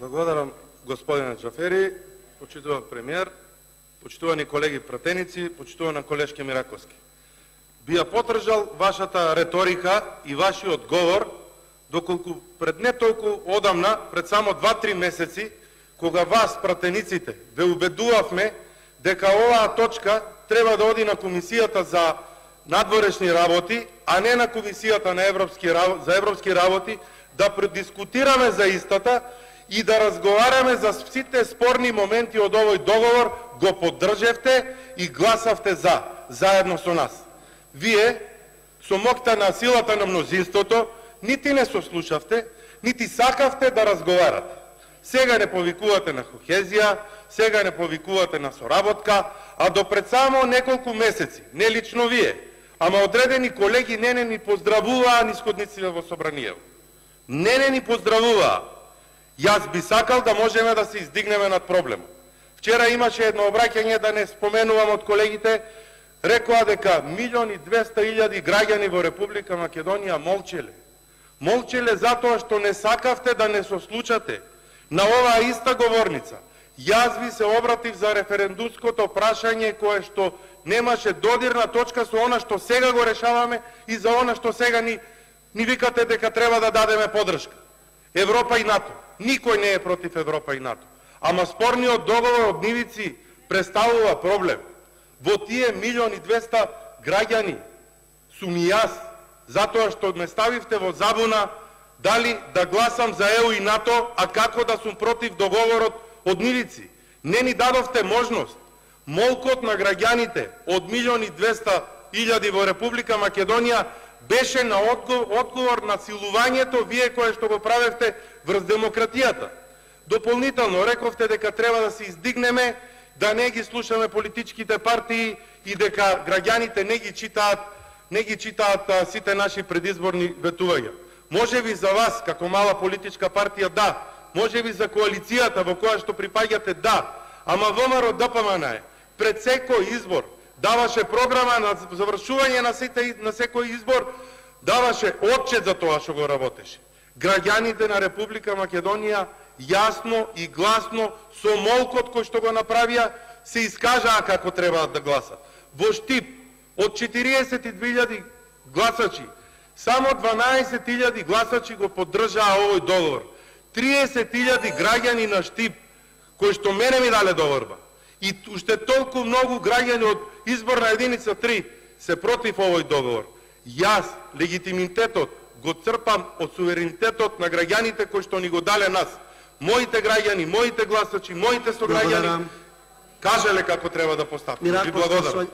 Благодарам, господине Джафери, почитуван премиер, почитувани колеги пратеници, почитувана колешке Мираковски. Би ја подржал вашата реторика и вашиот говор, доколку пред не толку одамна, пред само 2-3 месеци, кога вас, пратениците, ве убедувавме дека оваа точка треба да оди на Комисијата за надворешни работи, а не на Комисијата за европски работи, да предискутираме за истата и да разговараме за сите спорни моменти од овој договор, го поддржевте и гласавте за, заедно со нас. Вие, со моќта на силата на мнозинството, нити не сослушавте, нити сакавте да разговарате. Сега не повикувате на кохезија, сега не повикувате на соработка, а допред само неколку месеци, не лично вие, ама одредени колеги не ни поздравуваа нисходниците во Собраниево. Не ни поздравуваа. Јас би сакал да можеме да се издигнеме над проблемот. Вчера имаше едно обраќање, да не споменувам од колегите, рекоа дека 1.200.000 граѓани во Република Македонија молчеле. Молчеле затоа што не сакавте да не сослушате. На оваа иста говорница, јас ви се обратив за референдумското прашање кое што немаше додирна точка со она што сега го решаваме и за она што сега ни викате дека треба да дадеме поддршка. Европа и НАТО. Никој не е против Европа и НАТО. Ама спорниот договор од нивици представува проблем. Во тие 1.200.000 граѓани сум и јас, затоа што ме ставивте во забуна дали да гласам за ЕУ и НАТО, а како да сум против договорот од нивици. Не ни дадовте можност. Молкот на граѓаните од 1.200.000 во Република Македонија беше на одговор на силувањето вие кое што го правевте врз демократијата. Дополнително рековте дека треба да се издигнеме, да не ги слушаме политичките партии и дека граѓаните не ги читаат сите наши предизборни ветувања. Може би за вас, како мала политичка партија, да. Може би за коалицијата во која што припаѓате, да. Ама ВМРО ДПМН пред секој избор даваше програма на завршување на секој избор, даваше отчет за тоа што го работеше. Граѓаните на Република Македонија јасно и гласно со молкот кој што го направија се искажаа како треба да гласат. Во Штип од 42.000 гласачи само 12.000 гласачи го поддржаа овој договор. 30.000 граѓани на Штип кои што мене ми дале доверба и уште толку многу граѓани од изборна единица 3 се против овој договор. Јас легитимитетот го црпам од суверенитетот на граѓаните кои што ни го дале нас. Моите граѓани, моите гласачи, моите сограѓани кажале како треба да постапиме. Ви благодарам.